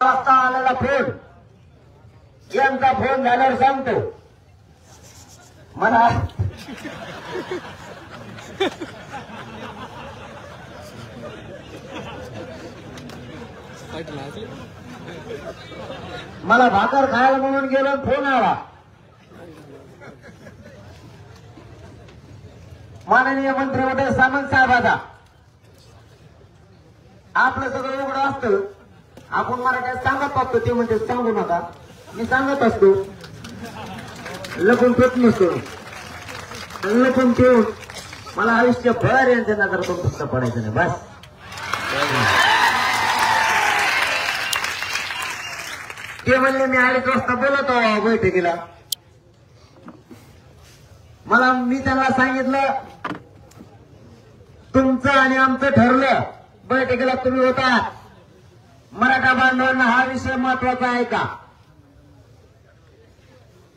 वाजता आलेला फोन यांचा फोन झाल्यावर सांगतो मला मला भाकर खायला म्हणून गेलो फोन आला माननीय मंत्री उदय सामंत साहेबाचा आपलं सगळं उघडं असतं आपण मराठीत सांगत असतो ते म्हणजे सांगू नका मी सांगत असतो लपून पेट नसतो लपून ठेवून मला आयुष्यभर यांच्या नजरातून फक्त पडायचं नाही बस ते म्हणले मी 2:30 वाजता बोलतो बैठकीला मी त्यांना सांगितलं तुमचं आणि आमचं ठरलं बैठकीला तुम्ही होता मराठा बांधवांना हा विषय महत्वाचा आहे का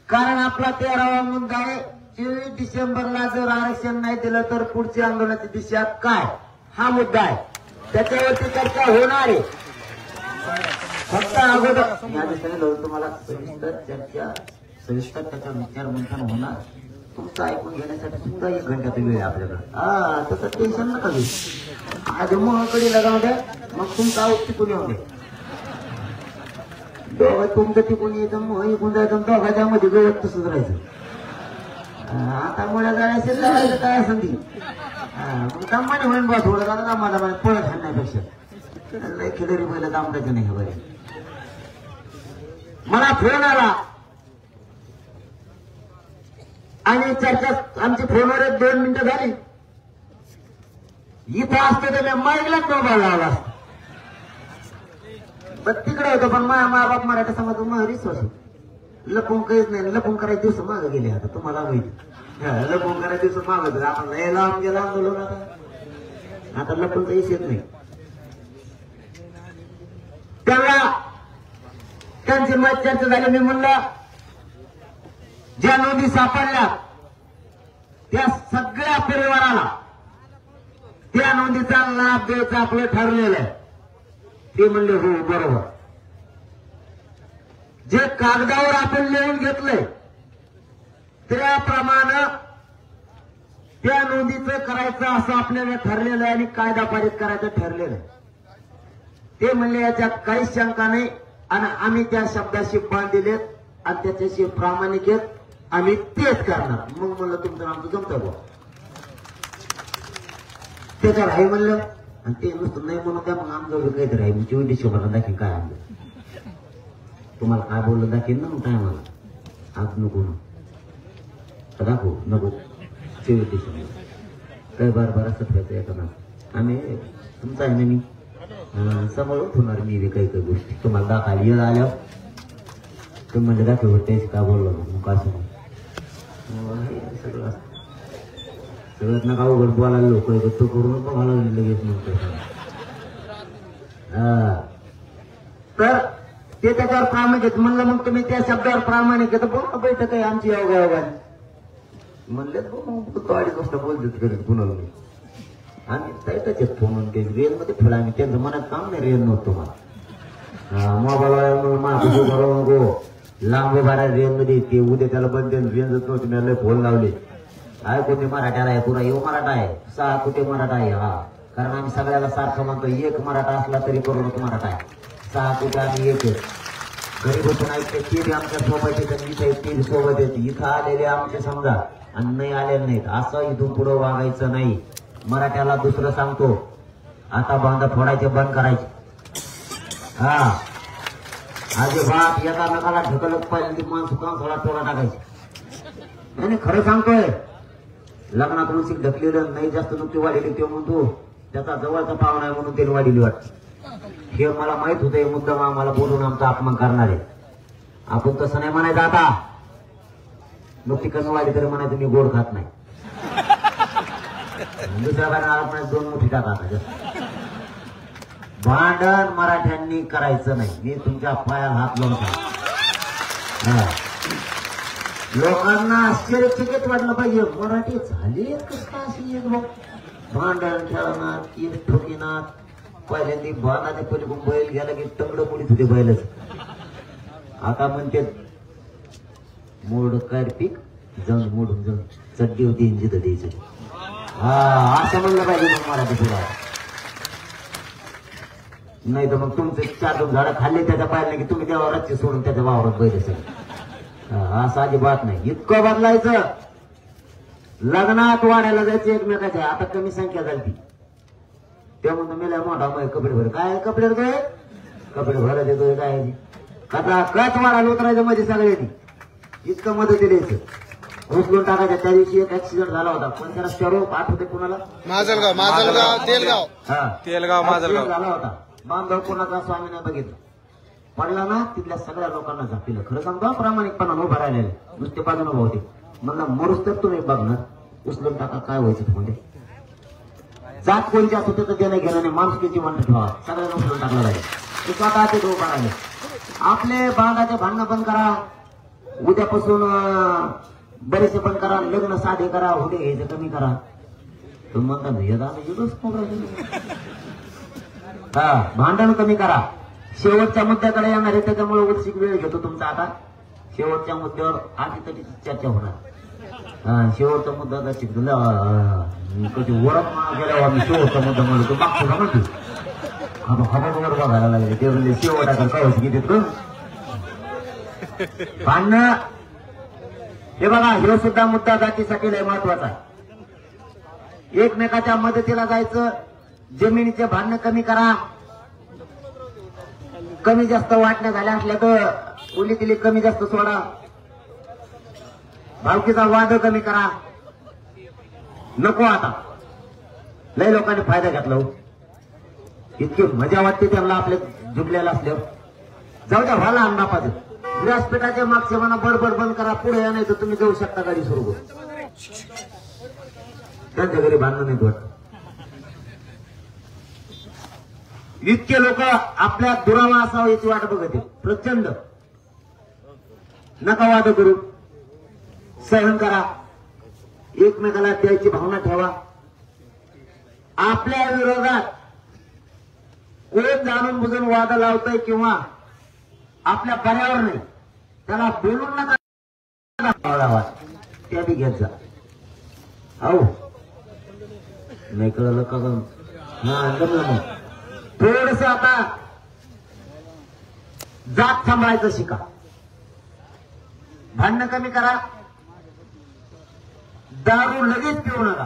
कारण आपला 13वा मुद्दा आहे 24 डिसेंबरला जर आरक्षण नाही दिलं तर पुढची आंदोलनाची दिशा काय हा मुद्दा आहे त्याच्यावरती चर्चा होणार आहे फक्त अगोदर मी आधी सांगितलं तुम्हाला सविस्तर त्याचा विचार मंथन होणार तुमचं ऐकून घेण्यासाठी सुद्धा 1 घंट्याचा वेळ आहे आपल्याकडे तसं टेन्शन नका घेऊ आधी मोहाकडे लगाव द्या मग तुमचं आऊट टिकून येऊ दे दोघं तुमचं टिकून यायचं मोह ऐकून जायचं दोघांच्या मध्ये गवत तसंच राहायचं आता मुळ्या जायचं काय संधी मग दमाने होईन बा थोडं जाणं दमाला पळत हाणण्यापेक्षा लय खिलरी पहिलं दामडायचं नाही बरे मला फोन आला आणि चर्चा आमची फोनवर 2 मिनिटं झाली इथं असतं तर मी माईकलाच मोबाईल लावला असतो पण तिकडे होतो पण माझ्या मा बाप मराठा समाज विश्वास लपून काहीच नाही लपून करायचे दिवस मागे गेले आता तुम्हाला माहिती लपून करायचे दिवस मागत आपण लय लावून गेला आंदोलन आता लपून काहीच येत नाही त्याला त्यांची मत चर्चा झाली मी म्हणलं ज्या नोंदी सापडल्या त्या सगळ्या परिवाराला त्या नोंदीचा लाभ द्यायचं आपलं ठरलेलं आहे ते म्हणले हो बरोबर जे कागदावर आपण लिहून घेतलंय त्याप्रमाणे त्या नोंदीचं करायचं असं आपल्याला ठरलेलं आहे आणि कायदा पारित करायचं ठरलेलं आहे ते म्हणले याच्यात काहीच शंका नाही आणि आम्ही त्या शब्दाशी बांधलेत आणि त्याच्याशी प्रामाणिक आहेत आम्ही तेच करणार मग म्हणलं तुमचं आमचं जमतं बुवा त्याच्यावर आहे म्हणलं आणि ते नुसतं नाही म्हणून त्या मग आमचं काहीतरी आहे मी 24 डिसेंबरला दाखीन काय आणलं तुम्हाला काय बोललं दाखीन ना मग काय मला आज नको ना दाखवू नको 24 डिसेंबर काय बार असं ठेवायचं एका आम्ही तुमचं आहे ना मी सांभाळून ठेवणार मी काही काही गोष्टी तुम्हाला दाखवायला येळ आल्यावर तुम्ही म्हणजे दाखव त्याशी काय बोललो मग काय सांगू सगळं सगळ्यात नका उघड बोलायला लोक तो करून बघायला लगेच म्हणतो तर ते त्याच्यावर प्रामाणिक आहेत म्हणलं मग तुम्ही त्या शब्दावर प्रामाणिक आहे बोल बैठक आहे आमची योगायोगाने म्हणले मग 2:30 वाजता बोलतात करत कुणाला मी आणि त्याच्यात फोन ते रेल मध्ये ठेवला आणि त्यांचं मनात काम नाही रेल नव्हतं मला मोबाईल माझं नको लांब बारा रेल मध्ये ते उद्या त्याला बंद रेंजच नव्हती मी फोन लावले आहे कुठे मराठ्याला आहे पुरा येऊ मराठा आहे 6 कुठे मराठा आहे हा कारण आम्ही सगळ्याला सारखं म्हणतो एक मराठा असला तरी करोड मराठा आहे 6 कुठे आम्ही एकच घरी बसून ऐकते ते बी आमच्या सोबत येतात इथे ते बी सोबत येते इथं आलेले आमचे समजा आणि नाही आलेले नाहीत असं इथून पुढं वागायचं नाही मराठ्याला दुसरं सांगतो आता बांधा फोडायचे बंद करायचे हा अजिबात एका नकाला ढकलत पाहिजे माणसं कांसोळा टोळा टाकायचे आणि खरं सांगतोय लग्नात उंची ढकलेलं नाही जास्त नुकती वाढली ते म्हणतो त्याचा जवळचा पाहुणा आहे म्हणून त्याने वाढली वाटत हे मला माहित होतं मुद्दा मला बोलून आमचा अपमान करणार आहे आपण तसं नाही म्हणायचं आता नुकती कमी वाढली तरी म्हणायचं मी गोड खात नाही दुसऱ्या बाहेर 2 मोठी टाका भांडण मराठ्यांनी करायचं नाही मी तुमच्या पायाला हात लावून लोकांना आश्चर्यचकित वाटलं पाहिजे मराठी झाली कसं अशी भांडण खेळणार केस ठोकीनार पहिल्यांदा बाणाच्या पलीकडून बैल गेला की तंगड मुलीत होते बैलच. आता म्हणते मोड काय पीक जाऊन मोडून जाऊन चड्डी होती इंजित द्यायचं. हा असं म्हणलं पाहिजे मग मराठी पुरा. नाही तर मग तुमचे 4 झाडं खाल्ले त्याच्या पाहिजे की तुम्ही त्या वावराची सोडून त्याच्या वावरात बैल असेल. असं अजिबात नाही. इतकं बदलायचं. लग्नात वाढायला जायचं एकमेकाच्या. आता कमी संख्या झाली त्या म्हणून मेला मोठा मग कपडे भर काय कपडे भरतोय कपडे भरायला देतोय काय कथा कच वाढायला उतरायचं मध्ये सगळे इतकं मदत द्यायचं. उचलून टाकायचं. त्या दिवशी एक ऍक्सिडेंट झाला होता पण त्याला शहर आठवते कुणाला तेलगाव माजलगाव झाला होता. बांधव कोणाचा स्वामी नाही बघितलं पडला ना तिथल्या सगळ्या लोकांना झापिलं. खरं सांगतो प्रामाणिकपणा उभं राहिलेले नुसते बाजून उभं होते. म्हणला मरूच तर तुम्ही बघणार उचलून टाका काय व्हायचं तुम्हाला. जात कोणती असू तर त्याने गेलं नाही. माणुसकीची म्हणत ठेवा. सगळ्यांना उचलून टाकलं पाहिजे. ते स्वतःचे डोळ पाडायले. आपले बांधाचे भांडणं बंद करा. उद्यापासून बरेचसे बंद करा. लग्न साधे करा. हुडे घ्यायचं कमी करा. तुम्ही म्हणता हा भांडण कमी करा. शेवटच्या मुद्द्याकडे येणार आहे त्याच्यामुळे उलसिक वेळ घेतो तुमचा. आता शेवटच्या मुद्द्यावर आधी चर्चा होणार. शेवटचा मुद्दा कधी वरत गेल्यावर आम्ही शेवटचा मुद्दा म्हणतो मागतो का म्हणतो खबर वर बघायला लागले ते म्हणजे शेवटाकडे कळस किती भांडणं. हे बघा हे सुद्धा मुद्दा जातीसाठी लय महत्वाचा आहे. एकमेकाच्या मदतीला जायचं. जमिनीचे भांडणं कमी करा. कमी जास्त वाटण्या झाल्या असल्या तर उली तिली कमी जास्त सोडा. भावकीचा वाद कमी करा. नको आता लय लोकांनी फायदा घेतला. इतकी मजा वाटते त्यांना आपल्या जुबल्याला असल्यावर. जाऊ द्या व्हायला अंबापाच व्यासपीठाच्या मागचे म्हणा बडबड बंद करा. पुढे या नाही तर तुम्ही जाऊ शकता गाडी सुरू करून. त्यांच्या घरी भांडणं नाही वाटत. इतके लोक आपल्या दुरावा असावं याची वाट बघते प्रचंड. नका वाद करू. सहन करा. एकमेकाला द्यायची भावना ठेवा. आपल्या विरोधात कोण जाणून बुजून वाद लावतोय किंवा आपल्या पर्यावर नाही त्याला बोलून नका त्या बी घेत जा. अहो नाही कळलं का जमलं मग थोडस आता जात सांभाळायचं शिका. भांडणं कमी करा. दारू लगेच पिऊ नका.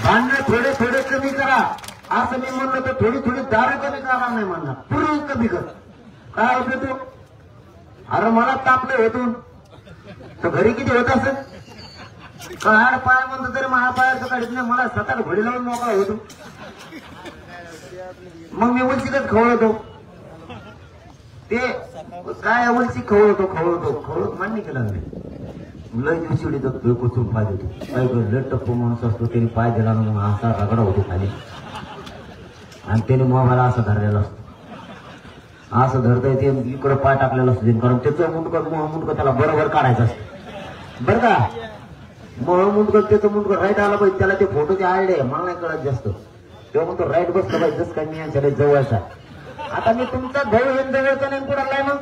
भांडणं थोडे थोडे कमी करा. असं मी म्हणलं तर थोडी थोडी दारू कमी करा नाही म्हणणार. पूर्वी कमी कर. काय होत तू अरे मला तापलं होतून तर घरी किती होत असेल. हाड पाय म्हणतो तरी महापायाचं काढत नाही. मला स्वतःला घोडी लावून मोकळा होतो. मग मी उलसीकच खवळतो. ते काय उलसी खवळतो मान्य केलं नाही. लय दिवशी उडीत कोचून पाय देतो. काय लय टप्पू माणूस असतो त्याने पाय दिला ना मग असा रगडा होतो खाली आणि त्याने मोबाईल असा धरलेला असतो. असं धरता येते इकडं पाय टाकलेला असतो. कारण त्याचं मुंडकं त्याला बरोबर काढायचं असतं बरं का. मुंडकं त्याचं मुंडकं राईट आला पाहिजे. त्याला ते फोटोची आयडिया मला नाही कळत जास्त. तेव्हा म्हणतो राईट बसलं पाहिजे जसं काय मी यांच्या जवळचा. आता मी तुमचा भाऊ हे जवळचा नाही कुणाला मग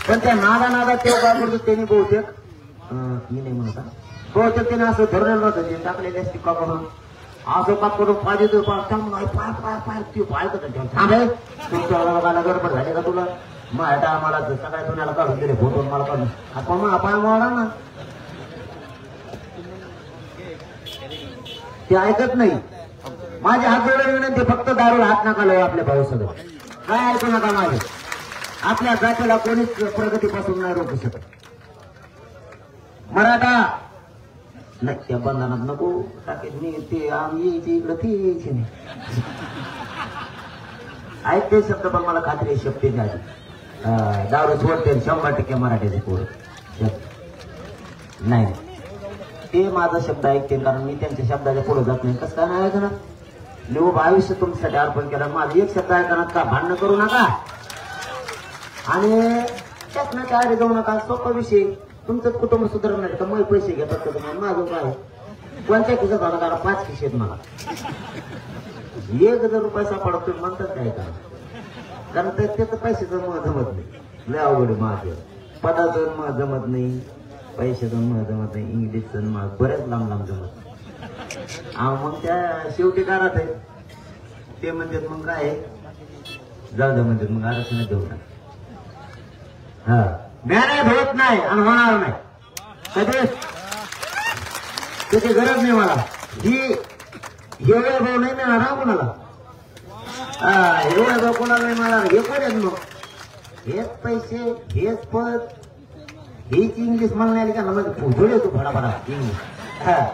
पण त्या नादा तेव्हा काय करतो त्यांनी बहुतेक मी नाही म्हणता बहुतेक त्याने असं धरलेलं होतं. ते टाकलेले असते का म्हणून असं का करून पाय देतो. पाय पाय पाय पाय ती पाय करत थांबे तुमच्या लोकांना गडबड झाली का तुला. मग आता आम्हाला सगळ्या दुनियाला काढून दिले फोटो मला काढून आपण मग पाय मावळा ना. ते ऐकत नाही. माझे हात जोडून विनंती फक्त दारूला हात नका लावू. आपल्या भाऊ सगळं काय ऐकू नका माझे. आपल्या जातीला कोणीच प्रगतीपासून नाही रोखू शकत. मराठा नाही त्या बंधनात नको टाकेल मी. ते आम्ही यायची इकडं ती यायची नाही. ऐकते शब्द पण मला खात्री आहे शब्दाची आधी दारू सोडते 100% मराठीचे पोरं नाही. ते माझा शब्द ऐकते कारण मी त्यांच्या शब्दाच्या पुढे जात नाही. कसं काय नाही ऐकणार. निवड आयुष्य तुमच्यासाठी अर्पण केलं. माझं एक शब्द ऐकणार का भांडणं करू नका आणि त्यातनं काय जाऊ नका. सोपा विषय. तुमचं कुटुंब सुधारणार का मग पैसे घेतात का तुम्ही माझं काय कोणत्या खिशात होता कारण 5 खिशेत मला 1,000 रुपये सापडतो म्हणतात काय का कारण त्याचं पैशाचं मग जमत नाही लय अवघड माझं पदाचं मग जमत नाही पैशाचं मग जमत नाही इंग्लिशचं मग बऱ्याच लांब लांब जमत मग त्या शेवटी काढत आहे ते म्हणतात मग काय जाऊ द्या म्हणतात मग आरक्षण देऊ नका हा मॅनेज होत नाही आणि होणार नाही कधी त्याची गरज नाही मला ही एवढा भाऊ नाही मिळणार हा कोणाला एवढा भाऊ कोणाला नाही मिळणार हे कोण आहेत मग हेच पैसे हेच पद हीच इंग्लिश मला नाही आली का मग झोडे तू फडाफडा इंग्लिश हा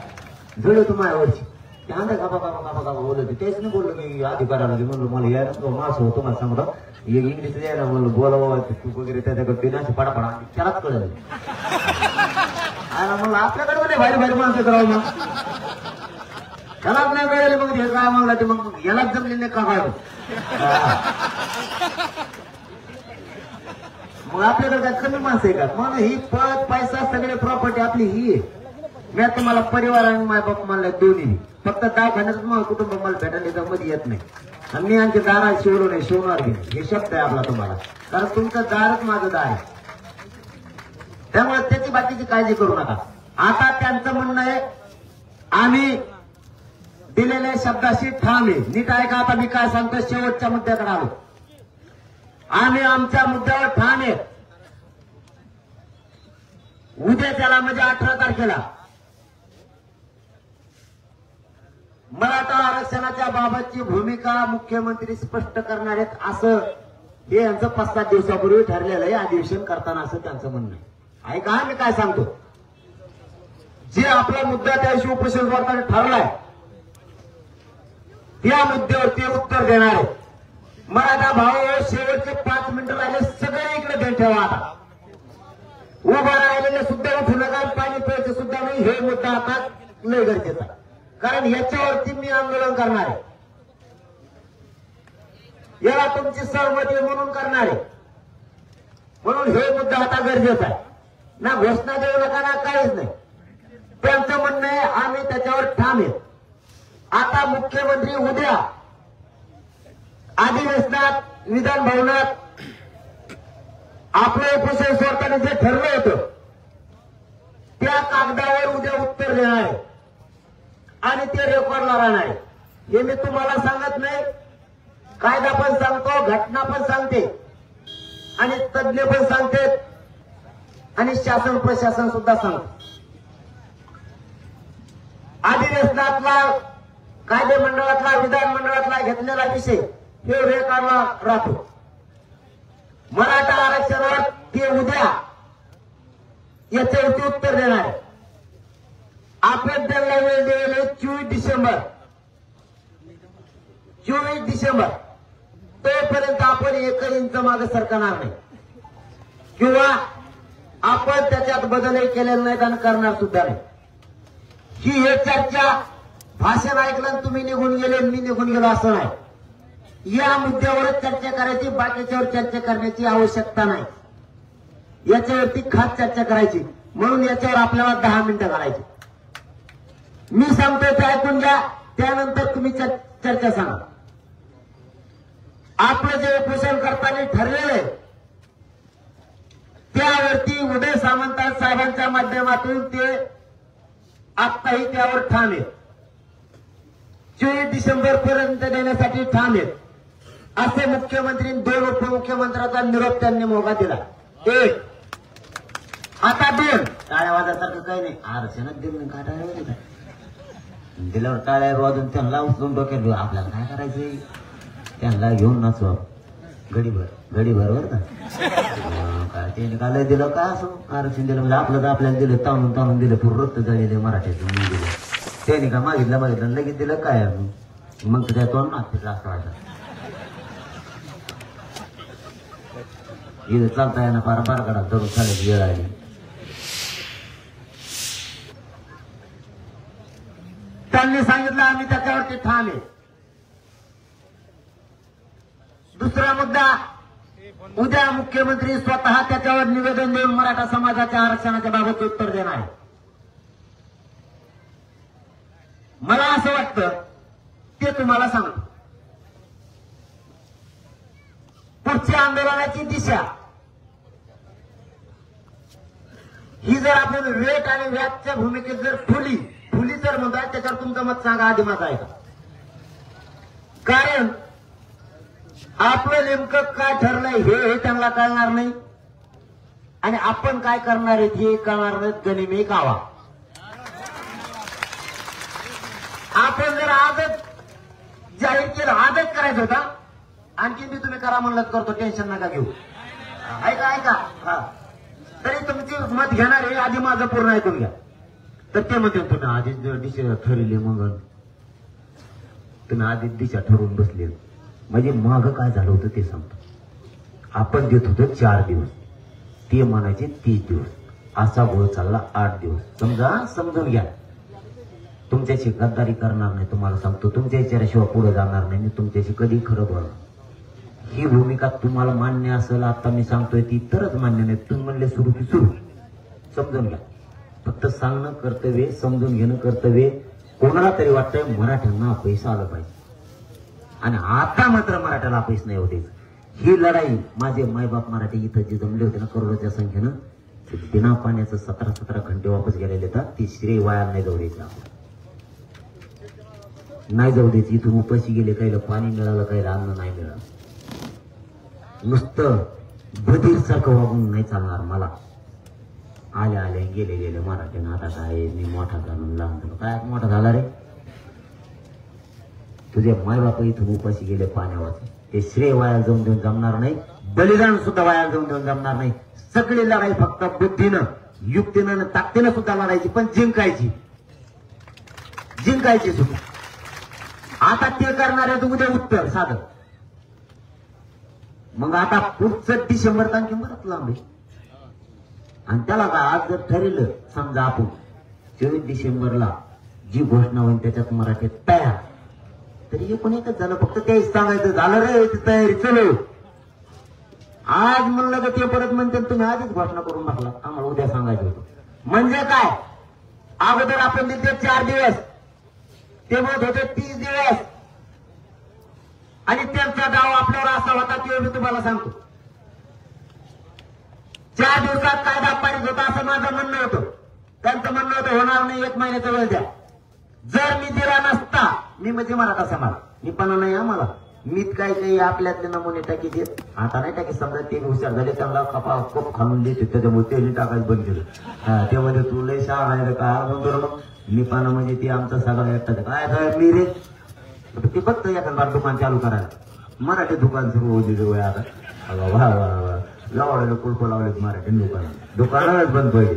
झोडे तू माझ्यावरची त्यानंतर कापा कापा कापा कापा बोलत तेच नाही बोललो मी अधिकाराला म्हणलं मला यायला मास होतो मला सांगतो इंग्लिश यायला म्हणलं बोलावं तू वगैरे त्याच्याकडे पिण्याचे फडाफडा त्यालाच कळलं म्हणलं आपल्याकडे नाही भारी भारी माणसं करावं मग त्यालाच नाही कळले मग हे काय म्हणलं ते मग यालाच जमले नाही का काय मग आपल्याकडे काय कमी माणसं आहे का मग ही पद पैसा सगळे प्रॉपर्टी आपली ही आहे मी तुम्हाला परिवार आणि माय बाप म्हणलं दोन्ही फक्त दवाखान्यात मग कुटुंब मला भेटायला मध्ये येत नाही आणि मी आमच्या दारात शिवलो नाही शिवणार बी हे शब्द आहे आपला तुम्हाला कारण तुमचं दारच माझं दार आहे त्यामुळे त्याची बाकीची काळजी करू नका आता त्यांचं म्हणणं आहे आम्ही दिलेल्या शब्दाशी ठाम आहे नीट ऐका आता मी काय सांगतो शेवटच्या मुद्द्याकडे आलो आम्ही आमच्या मुद्द्यावर ठाम आहे उद्या त्याला म्हणजे 18 तारखेला मराठा आरक्षणाच्या बाबतची भूमिका मुख्यमंत्री स्पष्ट करणार आहेत असं हे यांचं 5-7 दिवसापूर्वी ठरलेलं आहे अधिवेशन करताना असं त्यांचं म्हणणं आहे ऐका मी काय सांगतो जे आपला मुद्दा त्या दिवशी उपोषण करताना ठरलाय त्या मुद्द्यावर ते उत्तर देणार आहे मराठा भाऊ शेवटचे 5 मिनिटं राहिले सगळे इकडे देण ठेवा आता उभा राहिलेले सुद्धा उठू नका पाणी प्यायचं सुद्धा नाही हे मुद्दा आता लय गरजेचा कारण याच्यावरती मी आंदोलन करणार आहे याला तुमची सहमती म्हणून करणार आहे म्हणून हे मुद्दा आता गरजेचा आहे ना घोषणा देऊ नका ना काहीच नाही त्यांचं म्हणणं आहे आम्ही त्याच्यावर ठाम आहे आता मुख्यमंत्री उद्या अधिवेशनात विधान भवनात आपलं उपोषण सोडताना जे ठरलं होतं त्या कागदावर उद्या उत्तर देणार आहे आणि ते रेकॉर्डला राहणार आहे हे मी तुम्हाला सांगत नाही कायदा पण सांगतो घटना पण सांगते आणि तज्ञ पण सांगते आणि शासन प्रशासन सुद्धा सांगतो अधिवेशनातला कायदे मंडळातला विधान मंडळातला घेतलेला विषय हे रेकॉर्डला राहतो मराठा आरक्षणावर ते उद्या याच्यावरती उत्तर देणार आहे आपण त्यांना वेळ दिलेले 24 डिसेंबर तोपर्यंत आपण 1 इंच मागे सरकणार नाही किंवा आपण त्याच्यात बदलही केलेले नाहीत आणि करणार सुद्धा नाही ही हे चर्चा भाषण ऐकलं तुम्ही निघून गेले मी निघून गेलो असं नाही या मुद्द्यावरच चर्चा करायची बाकीच्यावर चर्चा करण्याची आवश्यकता नाही याच्यावरती खास चर्चा करायची म्हणून याच्यावर आपल्याला 10 मिनिटं घालायची मी सांगतोय ते ऐकून घ्या त्यानंतर तुम्ही चर्चा सांगा आपलं जे उपोषण करताना ठरलेलं आहे त्यावरती उदय सामंत साहेबांच्या माध्यमातून ते आत्ताही त्यावर ठाम आहे 24 डिसेंबर पर्यंत देण्यासाठी ठाम आहेत असे मुख्यमंत्री 2 उपमुख्यमंत्र्यांचा निरोप त्यांनी मोगा दिला 1 आता 2 टाळ्या वाजण्यासारखं काही नाही आरक्षणात दिलं काय टाळ्या दिल्यावर टाळ्या वाजून त्यांना उचलून डोक्यात घेऊ आपल्याला काय करायचंय त्यांना घेऊन नाचू घडीभर बरं का काय त्याने काय दिलं का असं आरक्षण दिलं म्हणजे आपलं तर आपल्याला दिलं ताणून दिलं पूर्ण रक्त झालेलं मराठीचं म्हणून दिलं त्याने का मागितलं लगेच दिलं काय मग त्या तोंड मागते असं वाटत इथं चालता येणं फार बारकाडा धरून चालायची वेळ आली त्यांनी सांगितलं आम्ही त्याच्यावरती ठाम आहे दुसरा मुद्दा उद्या मुख्यमंत्री स्वतः त्याच्यावर निवेदन देऊन मराठा समाजाच्या आरक्षणाच्या बाबत उत्तर देणार आहे असं वाटतं ते तुम्हाला सांगतो. पुढच्या आंदोलनाची दिशा ही जर आपण रेट आणि व्याजच्या भूमिकेत जर फुली जर म्हणताय त्याच्यावर तुमचं मत सांगा, आधी माझं ऐका. कारण आपलं नेमकं काय ठरलंय हे त्यांना कळणार नाही आणि आपण काय करणार आहे हे कळणार नाही. गनिमी कावा आपण जर आजच जाहीर केलं, आजच करायचं होता, आणखी मी तुम्ही करा म्हणलं करतो, टेन्शन नका घेऊ. ऐका हा, तरी तुमची मत घेणार आहे, आधी माझं पूर्ण ऐकून घ्या. तर ते म्हणते तुम्ही आधीच दिशा ठरली, मग तुम्ही आधीच दिशा ठरवून बसले. म्हणजे मागं काय झालं होतं ते सांगतो. आपण देत होतो 4 दिवस, ते म्हणायचे 30 दिवस, असा गोळ चालला 8 दिवस. समजून घ्या. तुमच्याशी गद्दारी करणार नाही, तुम्हाला सांगतो. तुमच्या विचाराशिवाय पुढे जाणार नाही. मी तुमच्याशी कधी खरं बोलणार. ही भूमिका तुम्हाला मान्य असेल, आता मी सांगतोय ती, तरच मान्य नाही. तुम्ही म्हणले सुरू की सुरू. समजून घ्या. फक्त सांगणं कर्तव्य, समजून घेणं कर्तव्य. कोणाला तरी वाटतंय मराठ्यांना पैसा आला पाहिजे आणि आता मात्र मराठ्याला पैसा नाही होते. ही लढाई माझे मायबाप मराठी इथं जे जमले होते ना करोडोच्या संख्येनं, बिना पाण्याचं 17 घंटे वापस गेलेले तर ती श्रेय वाया नाही जाऊ द्यायचं. नाही जाऊ द्यायची. इथून उपाशी गेले, काहीला पाणी मिळालं, काहीला अन्न नाही मिळालं. नुसतं बधीर सारखं वागून नाही चालणार. मला आले गेले मराठ्यानं आता काय मी मोठा जाणून लहान झालो. काय मोठा झाला रे? तुझे मायबाप इथून उपाशी गेले पाण्यावर, ते श्रेय वाया जाऊन देऊन जमणार नाही. बलिदान सुद्धा वाया जाऊन देऊन जमणार नाही. सगळी लढाई फक्त बुद्धीनं, युक्तीनं, ताकदीनं सुद्धा लढायची, पण जिंकायची सुद्धा. आता ते करणारे तू उद्या उत्तर साधं. मग आता पुढचं डिसेंबर आणखी बरंच लांब आहे. आणि त्याला का आज जर ठरलं समजा आपण 24 डिसेंबरला जी घोषणा होईल त्याच्यात मराठी तयार, तरी पण एकच झालं, फक्त तेच सांगायचं झालं रे तयारी चलो. आज म्हणलं तर ते परत म्हणते तुम्ही आधीच घोषणा करून टाकला, आम्हाला उद्या सांगायचं होतं. म्हणजे काय, अगोदर आपण तिथे 4 दिवस, ते म्हणत होते 30 दिवस, आणि त्यांचा डाव आपल्यावर असा होता की मी तुम्हाला सांगतो 4 दिवसात कायदा पारित होता असं माझं म्हणणं होतं. त्यांचं म्हणणं होतं होणार नाही, 1 महिन्याचा वेळ द्या. जर मी दिला नसता, मी म्हणजे मराठा समाज, मी पण नाही आम्हाला, मीच काही आपल्यातले नमुने टाकी देत, आता नाही टाकी. समजा ते हुशार झाले, त्यांना कपा कोप खालून देते, त्याच्यामुळे तेल टाकायचं बंद केलं. ते म्हणजे तू लय शाळा नाही का म्हणतो मग मी पाना, म्हणजे ती आमचा सगळा एकटा काय मी रे. ते फक्त एखादा दुकान चालू करायला, मराठी दुकान सुरू होते जवळ. आता वा वा वा लावलेलं कुलप लावलेत मराठी दुकानालाच बंद पाहिजे.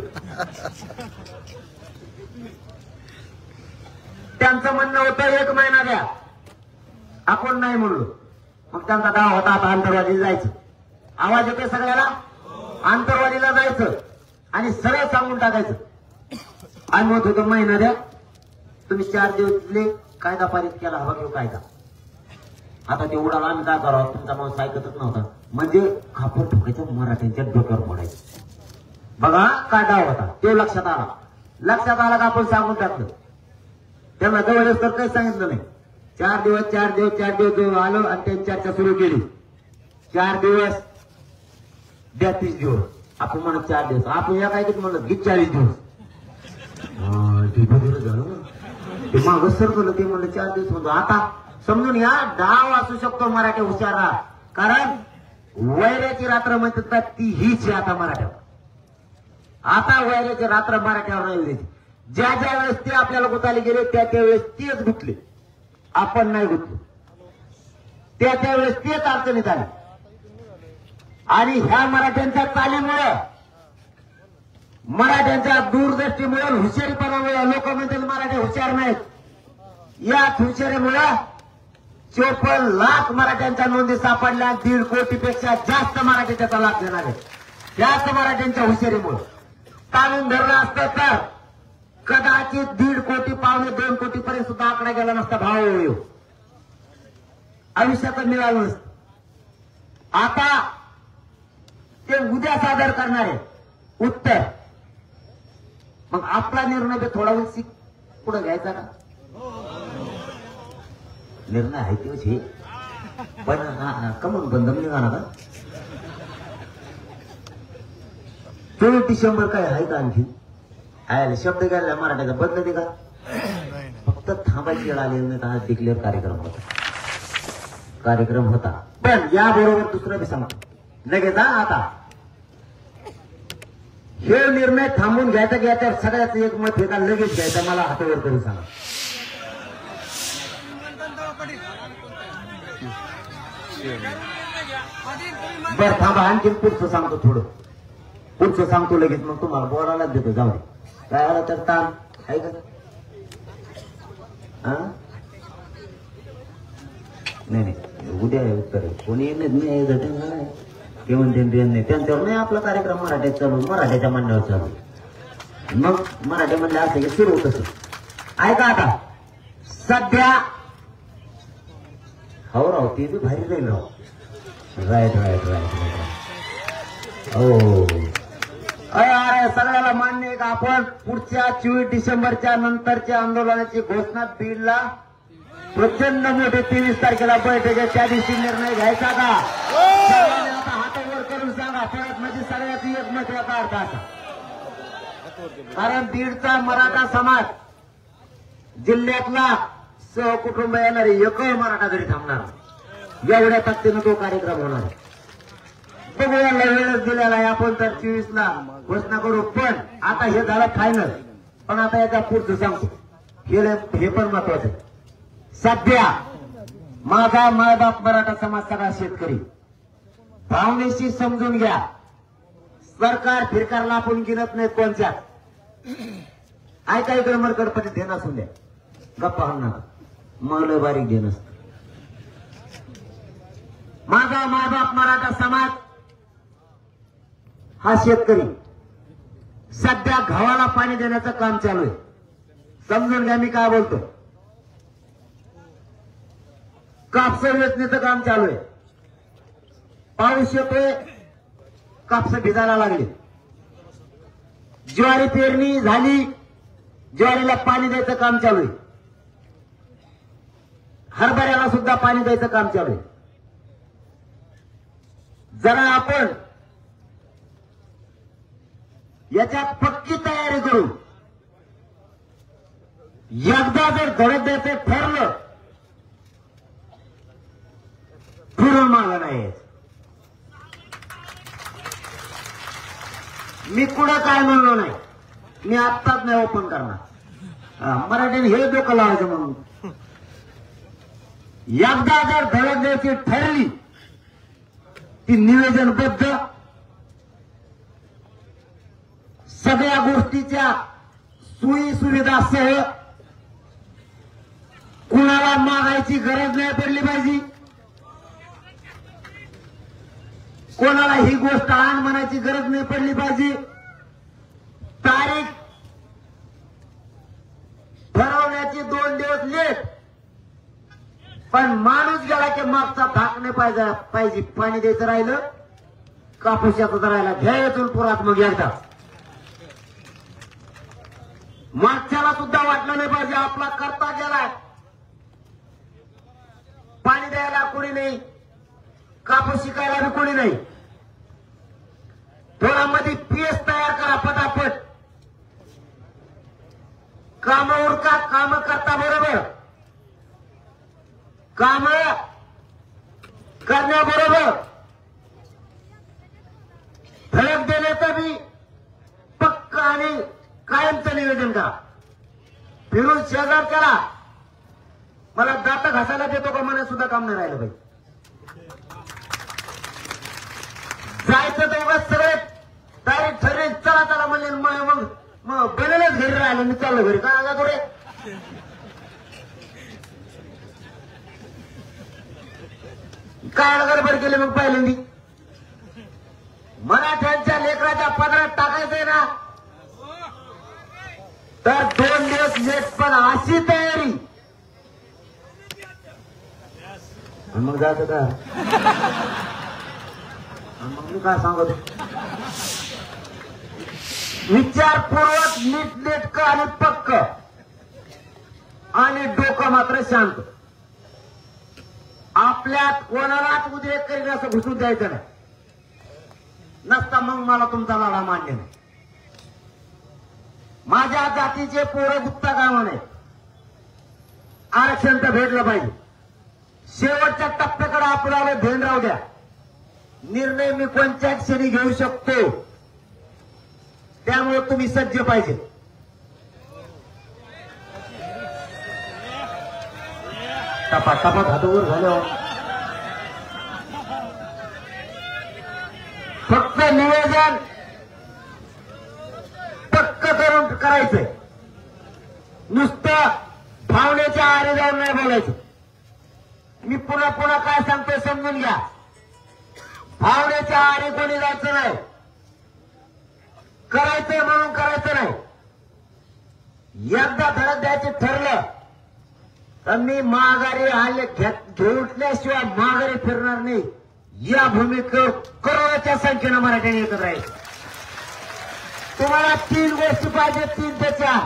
त्यांचं म्हणणं होतं 1 महिना द्या, आपण नाही म्हणलो. मग त्यांचा डाव होता आता आंतरवादीला जायचं. आवाज येतोय सगळ्याला? आंतरवादीला जायचं आणि सरळ सांगून टाकायचं. आणि म्हणत होतं महिना द्या, तुम्ही 4 दिवस दिले, कायदा पारित केला, हवा घेऊ कायदा. आता ते उडाला, आम्ही काय करावं, तुमचा माणूस ऐकतच नव्हता. म्हणजे खापर ठोकायचं, मराठ्यांच्या डोक्यावर पडायचं. बघा काय डाव होता ते लक्षात आला का आपण सांगून टाकलं. त्यांना जवळच तर काही सांगितलं नाही. 4 दिवस आलो आणि त्यांनी चर्चा सुरू केली. 4 दिवस द्या, 30 दिवस. आपण म्हणत 4 दिवस, आपण या काय म्हणत की 40 दिवस. ते बघितलं झालं, ते मागं सरकलं, ते म्हणलं 4 दिवस म्हणतो. आता समजून या, डाव असू शकतो मराठी हुशार, कारण वैऱ्याची रात्र म्हणतात ती हीच आहे आता मराठ्यावर. आता वैऱ्याची रात्र मराठ्यावर नाही द्यायची. ज्या वेळेस ते आपल्याला गुताले गेले त्या वेळेस तेच गुतले, आपण नाही गुतलो. त्या वेळेस तेच अडचणीत आले. आणि ह्या मराठ्यांच्या चालीमुळे, मराठ्यांच्या दूरदृष्टीमुळे, हुशारीपणामुळे लोक म्हणतात मराठी हुशार नाहीत. याच हुशारीमुळे 54 लाख मराठ्यांच्या नोंदी सापडल्या. 1.5 कोटीपेक्षा जास्त मराठी त्याचा लाभ घेणार आहेत. जास्त मराठ्यांच्या हुशारीमुळे. ताणून धरलं असतं तर कदाचित 1.5 कोटी, 1.25-2 कोटी पर्यंत सुद्धा आकडा गेला नसता. भाव आयुष्यात मिळालं नसतं. आता ते उद्या सादर करणारे उत्तर, मग आपला निर्णय थोडा वेळ पुढे घ्यायचा का? निर्णय आहे तेच हे पण कमून बंद निघाला का 23 डिसेंबर काय आहे का आणखी आहे शब्द घ्यायला मराठ्याचा बदल दे का फक्त थांबायची वेळ आली नाही तर डिक्लेअर कार्यक्रम होता पण याबरोबर दुसरं बी सांगतो लगेच आता हे निर्णय थांबून घ्यायचा सगळ्याच एक मत हे का लगेच घ्यायचा मला हातावर करून सांगा बरं थांबा आणखी पुढचं सांगतो थोडं पुढचं सांगतो लगेच मग तुम्हाला बोलायलाच देतो जाऊ दे काय आलं तर ताण आहे का नाही उद्या उत्तर कोणी येत नाही ते म्हणते नाही त्यांच्यावर नाही आपला कार्यक्रम मराठ्यात चालू मराठ्याच्या मांडण्यावर चालू मग मराठी म्हणलं असं की सुरू होत ऐका आता सध्या हो राव ते बी भारी राहील राव राईट हो अरे सगळ्याला मान्य आहे का आपण पुढच्या 24 डिसेंबरच्या नंतरच्या आंदोलनाची घोषणा बीडला प्रचंड मोठे 23 तारखेला बैठक आहे त्या दिवशी निर्णय घ्यायचा का हात वर करून सांगा परत म्हणजे सगळ्यात एक महत्वाचा अर्थ असा कारण बीडचा मराठा समाज जिल्ह्यातला सहकुटुंब येणारे एकही मराठा घरी थांबणार एवढ्या ताकदीनं तो कार्यक्रम होणार बघूया वेळच दिलेला आहे आपण तर 24 ला घोषणा करू पण आता हे झालं फायनल पण आता याचा पुढचं सांगतो हे पण महत्वाचं आहे सध्या माझा मायबाप मराठा समाज सगळा शेतकरी भावनेशी समजून घ्या सरकार फिरकारला आपण गिनत नाही कोणत्यात ऐका इकडे मरकडपटी ध्यान असून द्या गप्पा हाणणार मला बारीक घेणं माझा मायबाप मराठा समाज हा शेतकरी सध्या गव्हाला पाणी देण्याचं काम चालू आहे समजून घ्या मी काय बोलतो कापस वेचण्याचं काम चालू आहे पाऊस येतोय कापस भिजायला लागले ज्वारी पेरणी झाली ज्वारीला पाणी द्यायचं काम चालू आहे हरभऱ्याला सुद्धा पाणी द्यायचं काम चालू आहे जरा आपण याच्यात पक्की तयारी करू एकदा जर धडक द्यायचं ठरलं फिरून मागं नाही मी कुठं काय म्हणलो नाही मी आत्ताच नाही ओपन करणार मराठीने हे डोकं लावायचं म्हणून एकदा जर धडक द्यायची ठरली ती निवेदनबद्ध सगळ्या गोष्टीच्या सोयी सुविधासह कुणाला मागायची गरज नाही पडली पाहिजे कोणाला ही गोष्ट आण म्हणायची गरज नाही पडली पाहिजे तारीख ठरवण्याची 2 दिवस लेट पण माणूस गेला की मागचा धाक नाही पाहिजे पाणी द्यायचं राहिलं कापूसाचं राहिला घ्यायचं पुरात मग एकदा मागच्याला सुद्धा वाटलं नाही पाहिजे आपला करता गेलाय पाणी द्यायला कोणी नाही कापूस शिकायला बी कोणी नाही थोडा मध्ये पीएस तयार करा पटापट काम उरका काम करता बरोबर काम करण्याबरोबर धडक देण्याचं बी पक्क आणि कायमचं निवेदन करा फिरून शेजार करा मला दात घासायला देतो का मला सुद्धा काम नाही राहिलं पाहिजे जायचं तेव्हा सगळे तारीख ठरेल चला चला म्हणजे मग बनेलच घरी राहिलं मी चाललो घरी काय आला रे काय गडबड केली मग पहिल्यांदी मराठ्यांच्या लेकराच्या पदरात टाकायचंय ना तर 2 दिवस लेट पण अशी तयारी मग जायचं का मग मी काय सांगतो विचारपूर्वक नीटनेटकं आणि पक्क आणि डोकं मात्र शांत आपल्यात कोणालाच उद्रेक करीन असं घुसून द्यायचं नाही. नसता मग मला तुमचा लढा मान्य नाही. माझ्या जातीचे पोरं गुप्ता कामा नाही. आरक्षण तर भेटलं पाहिजे. शेवटच्या टप्प्याकडे आपल्याला ध्यान राहू द्या. निर्णय मी कोणत्या क्षणी घेऊ शकतो, त्यामुळे तुम्ही सज्ज पाहिजे. टपाटपात हातवर झालं. फक्त नियोजन पक्क करून करायचंय. नुसतं भावनेच्या आरे जाऊन नाही बोलायचं. मी पुन्हा पुन्हा काय सांगतोय समजून घ्या. भावनेच्या आरे कोणी जायचं नाही. करायचंय म्हणून करायचं नाही. एकदा धडक द्यायचे ठरलं तर मी माघारी घेतल्याशिवाय माघारी फिरणार नाही. या भूमिकेवर करोडोच्या संख्येनं मराठ्यांनी एकत्र राहील. तुम्हाला 3 गोष्टी पाहिजे, 3 ते 4.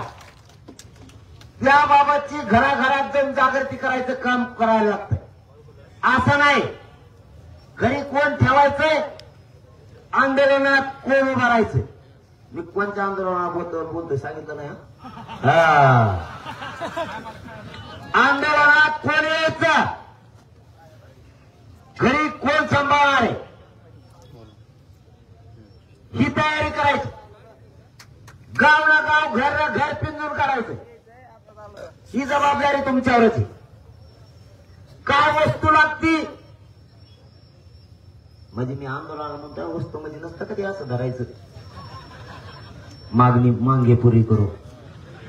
याबाबतची घराघरात जाऊन जागृती करायचं काम करायला लागतं. असं नाही घरी कोण ठेवायचंय, आंदोलनात कोण उभं राहायचं. मी कोणत्या आंदोलनाबद्दल बोलतोय सांगितलं नाही. आंदोलनात कोण यायचं, घरी कोण सांभाळणार आहे, ही तयारी करायची. गाव ना गाव, घर ना घर पिंजून काढायचं. ही जबाबदारी तुमच्यावरच आहे. काय वस्तू लागती म्हणजे मी आंदोलन म्हणतो वस्तू म्हणजे नसतं कधी असं धरायचं. मागणी मांगे पुरी करू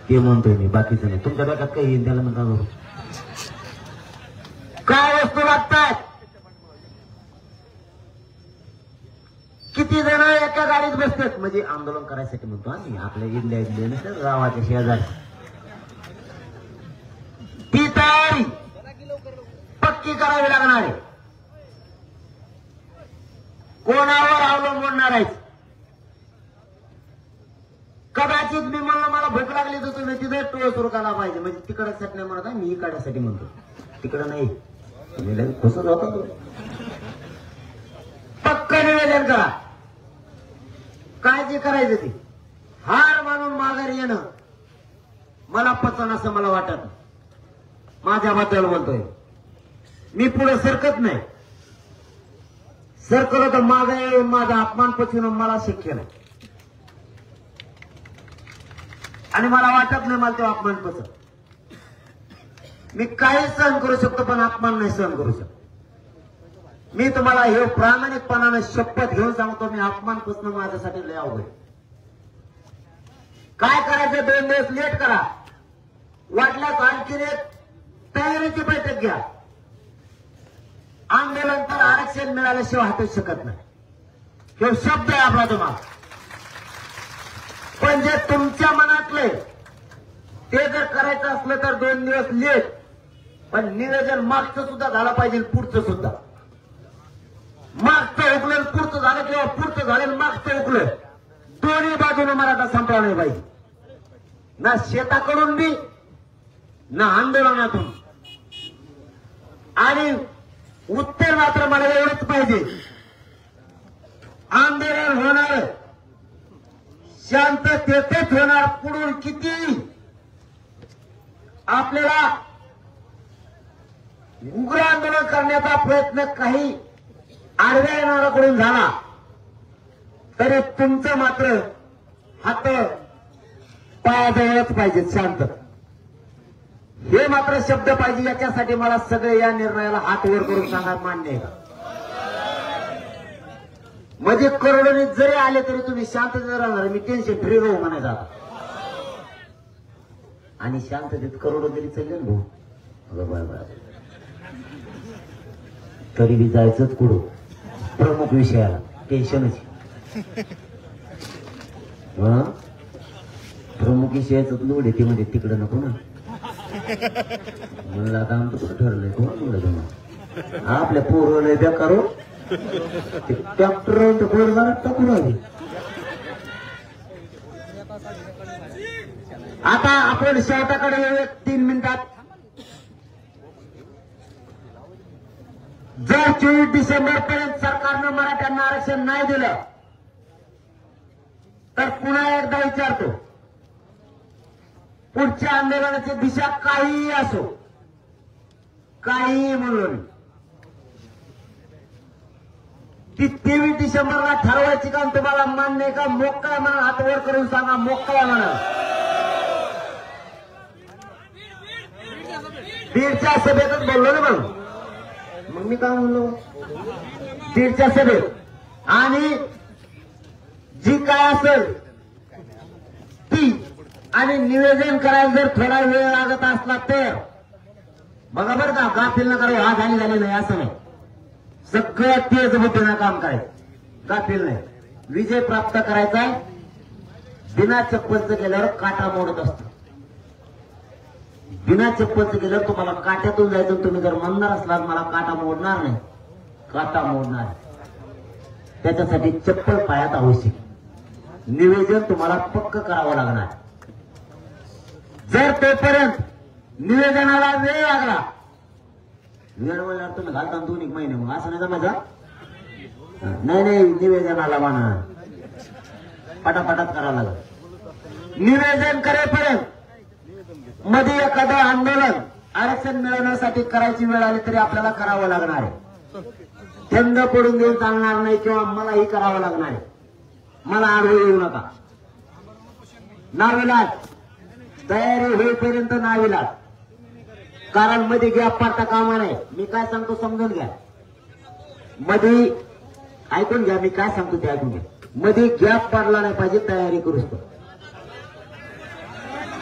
ते म्हणतोय मी, बाकीचं नाही. तुमच्या डोक्यात काही येईल त्याला म्हणता. काय वस्तू लागतात, किती जण एका गाडीत बसतात म्हणजे आंदोलन करायसाठी म्हणतो आम्ही. आपल्या इडल्या इडल्या गावाच्या शेजारी ती तयारी पक्की करावी लागणार आहे. कोणावर अवलंबून नारायचं. कदाचित मी म्हणलं मला भूक लागली तर तुम्ही तिथे टोळ सुरू करायला पाहिजे म्हणजे तिकडसाठी नाही म्हणत, मी इकड्यासाठी म्हणतो. तिकडं नाही कसं होता तो. पक्क निवेदन करा. काय जे करायचं ते. हार मानून माघारी येणं मला पचन असं मला वाटत. माझ्याबद्दल बोलतोय मी. पुढे सरकत नाही. सरकलं तर मागे येऊन माझा अपमान पचवणं मला शक्य नाही. आणि मला वाटत नाही मला तो अपमान पचत. मी काही सहन करू शकतो पण अपमान नाही सहन करू शकतो. मी तुम्हाला हे प्रामाणिकपणाने शपथ घेऊन सांगतो, मी अपमान पचणं माझ्यासाठी लय अवघड. काय करायचं 2 दिवस लेट करा. वाटल्यास आणखी एक तयारीची बैठक घ्या. आंदोलन तर आरक्षण मिळाल्याशिवाय हटूच शकत नाही. हे शब्द आहे आपला तुम्हाला. पण जे तुमच्या मनातले ते जर करायचं असलं तर 2 दिवस लेट, पण नियोजन मागचं सुद्धा झालं पाहिजे, पुढचं सुद्धा. मागचं उकलं पुढचं झालं किंवा पुढचं झालं मागचं उकलं, दोन्ही बाजूने मराठा संपला नाही पाहिजे. ना शेताकडून बी ना आंदोलनातून. आणि उत्तर मात्र मला एवढंच पाहिजे, आंदोलन होणार शांततेतच होणार. पुढून किती आपल्याला उग्र आंदोलन करण्याचा प्रयत्न काही आडव्या येणाऱ्याकडून झाला तरी तुमचं मात्र हात पायाजवळच पाहिजे शांत. हे मात्र शब्द पाहिजे. याच्यासाठी मला सगळे या निर्णयाला हात वर करून सांगा मान्य आहे का. म्हणजे करोडोनी जरी आले तरी तुम्ही शांततेत राहणार. मी टेन्शन फ्री राहू म्हणायचा. आणि शांततेत करोडो जरी चालले ना भाऊ तरी बी जायचंच कुठं प्रमुख विषयाला. टेन्शनच प्रमुख विषयाच लोड येते म्हणजे तिकडं नको ना. म्हणलं आता आमचं कुठं ठरलंय कोण म्हणलं तुम्हाला. आपल्या पोरं बेकार हो. ट्रॅक्टर पोरगार टाकून आली. आता आपण शेवटाकडे 3 मिनिटात जर 24 डिसेंबर पर्यंत सरकारनं मराठ्यांना आरक्षण नाही दिलं तर पुन्हा एकदा विचारतो, पुढच्या आंदोलनाची दिशा काहीही असो, काहीही म्हणून ती 23 डिसेंबरला ठरवायची का? तुम्हाला मान्य आहे का? मोकळ्या म्हणा, हात वर करून सांगा, मोकळ्या म्हणा. बीडच्या सभेतच बोललो ना मग मी काय म्हणलो? बीडच्या सभेत. आणि जी काय असेल ती, आणि निवेदन करायला जर थोडा वेळ लागत असला तर बघा बरं का, गाफील न करावं. हा झाली नाही असं नाही, सगळ्यात तेज बुद्धीनं काम करायचं, गाफील नाही. विजय प्राप्त करायचा बिना चप्पलचं गेल्यावर काटा मोडत असतो. बिना चप्पलचं गेल्यावर तुम्हाला काट्यातून जायचं. तुम्ही जर म्हणणार असलात मला काटा मोडणार नाही, काटा मोडणार. त्याच्यासाठी चप्पल पायात आवश्यक. निवेदन तुम्हाला पक्क करावं लागणार. जर तोपर्यंत निवेदनाला वेळ लागला, वेळ म्हणल्यावर तुम्ही घालता 2-1 महिने, मग असं नाही जमायचं. नाही, निवेदनाला म्हणा पटापटात करावं लागलं. निवेदन करेपर्यंत मध्ये एखादं आंदोलन आरक्षण मिळवण्यासाठी करायची वेळ आली तरी आपल्याला करावं लागणार आहे. थंड पडून देऊन चालणार नाही, किंवा मलाही करावं लागणार आहे. मला आडवं येऊ नका. नाविलाज, तयारी होईपर्यंत नाविलाज. कारण मध्ये गॅप पडता कामा नाही. मी काय सांगतो समजून घ्या. मध्ये ऐकून घ्या, मी काय सांगतो ते ऐकून घ्या. मध्ये गॅप पडला नाही पाहिजे तयारी करूच.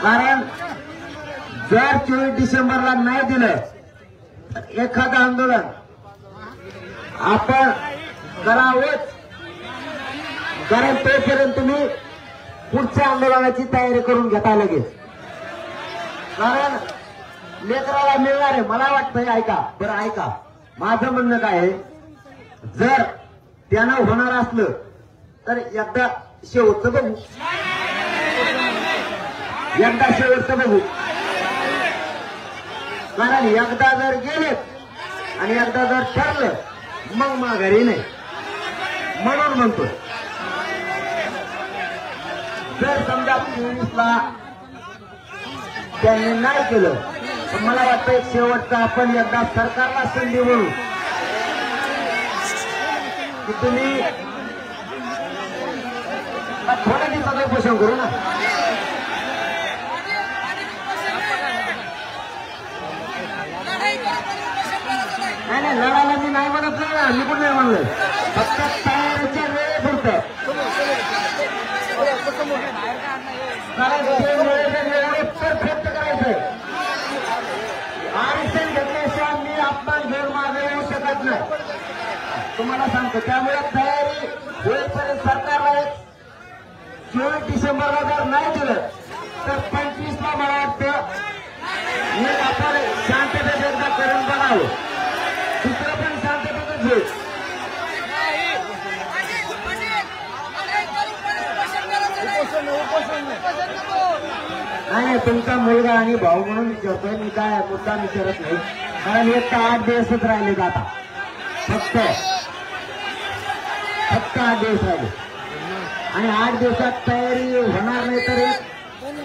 कारण जर 24 डिसेंबरला नाही दिलं तर एखादं आंदोलन आपण करावंच. कारण तोपर्यंत तुम्ही पुढच्या आंदोलनाची तयारी करून घेता लगेच. कारण लेकराला मिळणार आहे. मला वाटतंय, ऐका बरं, ऐका माझं म्हणणं काय आहे, जर त्यानं होणार असलं तर एकदा शेवटचं बघू, एकदा शेवटचं बघू. कारण एकदा जर गेले आणि एकदा जर ठरलं मग माघारी नाही. म्हणून म्हणतो, जर समजा 24ला त्यांनी नाही केलं तर मला वाटतं एक शेवटचा आपण एकदा सरकारला संधी म्हणू की तुम्ही थोड्या दिवसाचं उपोषण करू ना. नाही, लढायला मी नाही म्हणत नाही ना, मी पण नाही म्हणलं. फक्त तयारीच्या वेळेपुरतं. परफेक्ट करायचंय. आरक्षण घेतल्याशिवाय मी अपमान घेऊन मागे येऊ शकत नाही, तुम्हाला सांगतो. त्यामुळे तयारी होईपर्यंत सरकारला 24 डिसेंबरला जर नाही दिलं तर 25ला मला वाटतं हे आपण शांततेत एकदा करून बघावं. दुसरं पण शांततेतच होईल. नाही, तुमचा मुलगा आणि भाऊ म्हणून विचारतोय मी, काय मुद्दा विचारत नाही. कारण एक तर 8 दिवसच राहिले आता, फक्त 8 दिवस राहिले. आणि 8 दिवसात तयारी होणार नाही तर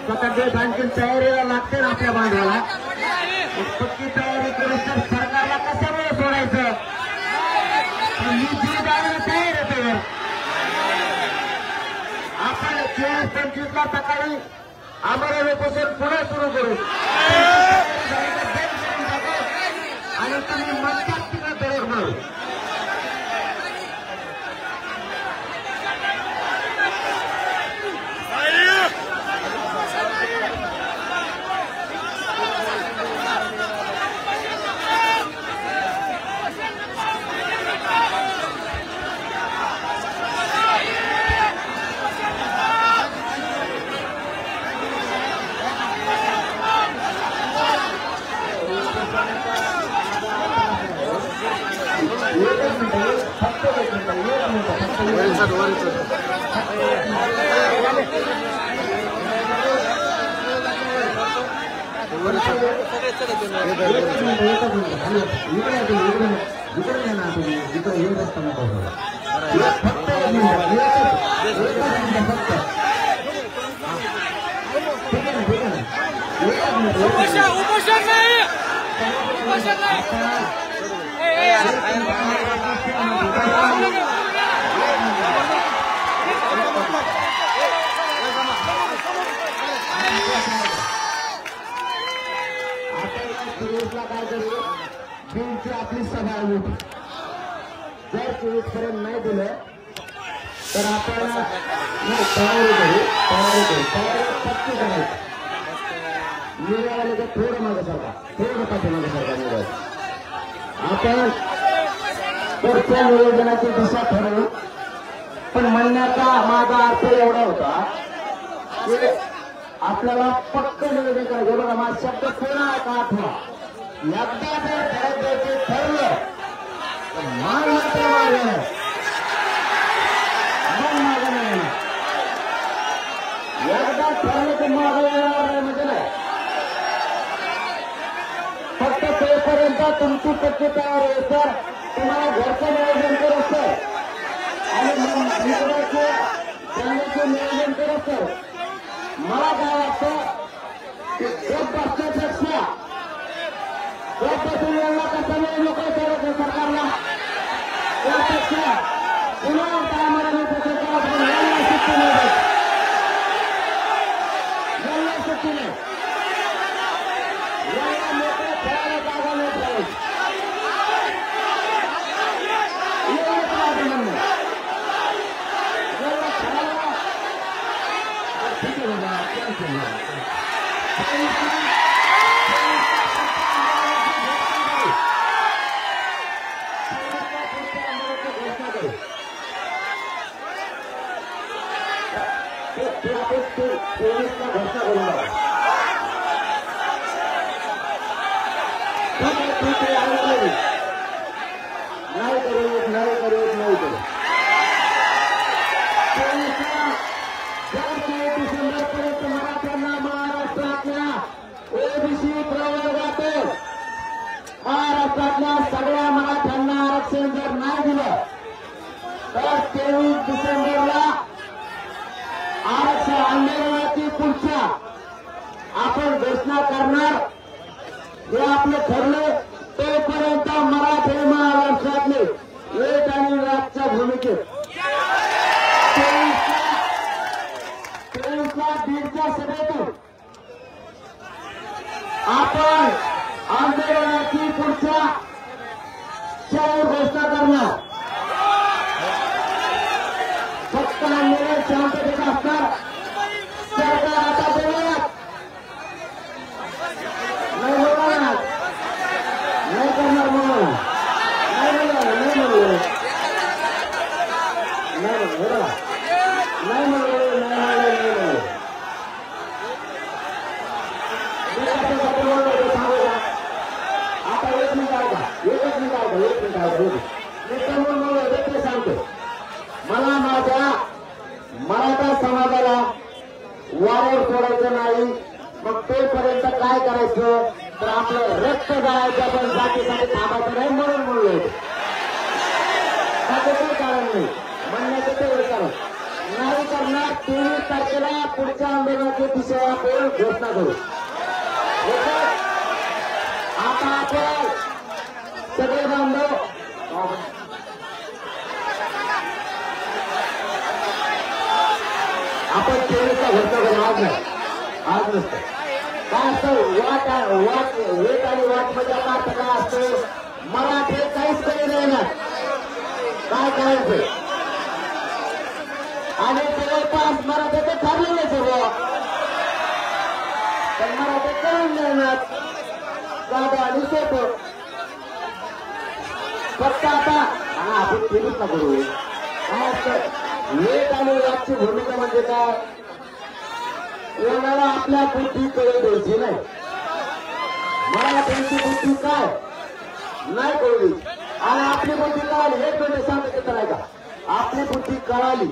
7 दिवस आणखी तयारीला लागते ना आपल्या बांधवाला. पक्की तयारी करू तर सरकारला कशामुळे सोडायचं? मी जी जायला तयार येते. आपण 24-25ला सकाळी आम्हाला लोकसभेत पुन्हा सुरू करू आणि तुम्ही म्हणतात तिला तयार म्हणून. जिकडे नाही ना तुम्ही जिकडे येऊन असता नको फक्त एक मिनिट फक्त ठीक आहे ना ठीक आहे ना उपोषण नाही उपोषण नाही सुरेशला काय करू बिलची आपली सभा होती जर 24 पर्यंत नाही दिलं तर आपण तयारी करू पक्की करायचं निघाले तर थोडं मागे सरका थोडं पाठीमागे सरका निघायचं आपण पुढच्या नियोजनाची दिशा ठरवू पण म्हणण्याचा माझा अर्थ एवढा होता की आपल्याला पक्क नियोजन करायचं बघा माझा शब्द पुन्हा का आठवा एकदा जर ठरत द्यायचे ठरलं तर मान मात्र मागे मन मागे नाही एकदा ठरलं तर मागे येणार नाही म्हणजे नाही फक्त तोपर्यंत तुमची पक्की तयार आहे तर तुम्हाला घरचं नियोजन करत सर आणि जाण्याचे नियोजन करत सर मला काय वाटतं की गप बसण्यापेक्षा गप बसून यांना कसा वेळ लोक करत सरकारला त्यापेक्षा पुन्हा टायमाला यांना सुट्टी नाही यांना सुट्टी नाही यांना मोठ्या खेळायला जागा नाही ठेवायची डिसेंबरपर्यंत मराठ्यांना महाराष्ट्रातल्या ओबीसी प्रवर्गातून महाराष्ट्रातल्या सगळ्या मराठ्यांना आरक्षण जर नाही दिलं तर 23 डिसेंबरला आरक्षण आंदोलनाची पुढच्या आपण घोषणा करणार हे आपलं ठरलं तोपर्यंत मराठी महाराष्ट्रातले एक आणि राजच्या भूमिकेत 23ला बीडच्या सभेतून आपण आंदोलनाची पुढच्या घोषणा करणार फक्त आंदोलन शांततेत असणार सरकार आता बोलणार नाही बोलणार नाही करणार म्हणून नाही बोलणार नाही म्हणलं नाही बोला नाही म्हणलं नाही आता एक मिनिट आहे सांगतो मला माझ्या मराठा समाजाला वावर सोडायचं नाही मग तोपर्यंत काय करायचं तर आपलं रक्त जायचं पण जातीसाठी थांबायचं नाही म्हणून म्हणलं त्याचं काही कारण नाही म्हणण्याचं तेवढं कारण नाही करणार 23 तारखेला पुढच्या आंदोलनाची दिशा आपण घोषणा करू आता आपण सगळे बांधव आपण 23चा घोषणा करू आज नसतं काय असतं वाट वेट आणि वाटमध्ये आता अर्थ काय असतो मराठी काहीच कमी नाही ना काय करायचं आणि जवळपास मराठीचं ठरलेलं सगळं पण मराठी करून देणार दादा आणि सोपं फक्त आता आपण केलीच ना करू काय असतं वेट आणि वाटची भूमिका म्हणजे काय कोणाला आपल्या बुद्धी कळू द्यायची नाही मला त्यांची बुद्धी काय नाही कळली आणि आपली बुद्धी कळाली हे म्हणजे सांगितलं नाही का आपली बुद्धी कळाली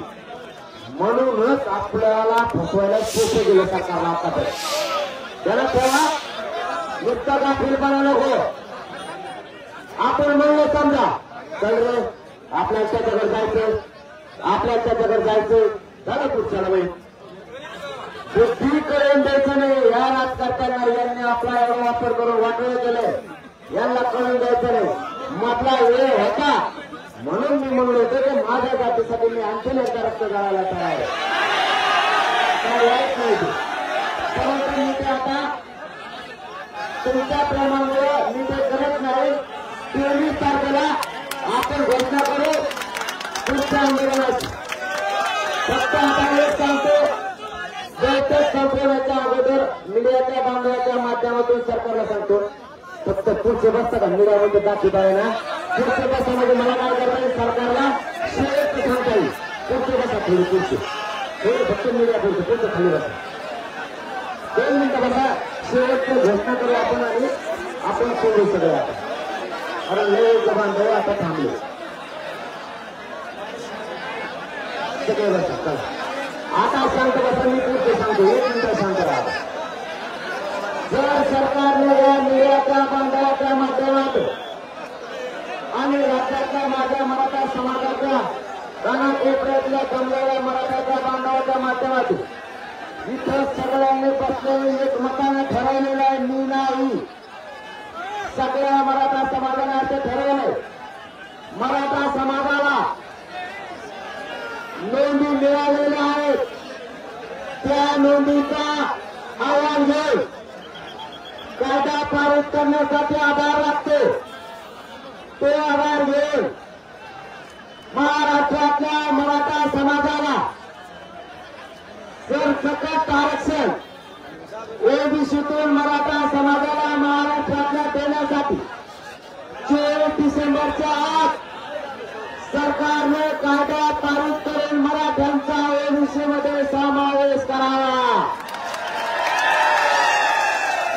म्हणूनच आपल्याला फसवायला सोपं गेलं सरकारला आतापर्यंत त्याला तेव्हा नुसता का फिरपाना नको आपण म्हणलं समजा चल रे आपल्या त्याच्याकडे जायचं, आपल्या त्याच्याकडे जायचं, झालं पुढच्याला बाई बुद्धी कळून द्यायचं नाही. या राजकारत्यांना यांनी आपला एवढा वापर करून वाटवलं केलंय, यांना कळून द्यायचं नाही. आपला वेळ होता म्हणून मी म्हणलो होतो की माझ्या जातीसाठी मी आणखी एकदा रक्त गाळायला तयार आहे. काय वाईट नाही ते, परंतु मी ते आता तुमच्या प्रेमामुळे मी ते करत नाही. 23 तारखेला आपण घोषणा करू पुढच्या आंदोलनाची. फक्त आता एक सांगतो, बैठक संपवण्याच्या अगोदर मीडियाच्या बांधवाच्या माध्यमातून सरकारला सांगतो, फक्त पुढचे बसता का मीडियामध्ये दाखवत आहे ना, पुढचे बसामध्ये मला काय करता येईल, सरकारला शेवट सांगता येईल. पुढचे बसा थोडी पुढचे थोडे फक्त मीडिया पुढचे खाली बसा 2 मिनिटं बसा. शेवटची घोषणा करू आपण आणि आपण सोडू सगळं आता. कारण लय बांधव आता थांबले सगळे बसा. चला आता सांगतो बसा, मी पुढचे सांगतो 1 मिनिट सांगतो राहा. जर सरकारने या मीडियाच्या बांधवाच्या माध्यमातून आणि राज्यातल्या माझ्या मराठा समाजाच्या कानाकोपऱ्यातल्या जमलेल्या मराठाच्या बांधवाच्या माध्यमातून इथं सगळ्यांनी बसलेले एकमताने ठरवलेलं आहे, मी नाही, सगळ्या मराठा समाजाने असं ठरवलंय. मराठा समाजाला नोंदी मिळालेल्या आहेत, त्या नोंदीचा आव्हान घेऊन कायदा पारित करण्यासाठी आधार लागतो. तो आधार घेऊन महाराष्ट्रातल्या मराठा समाजाला सरसकट आरक्षण ओबीसीतून मराठा समाजाला महाराष्ट्रातल्या देण्यासाठी 24 डिसेंबरच्या आत सरकारने कायदा पारित करून मराठ्यांचा ओबीसीमध्ये समावेश करावा.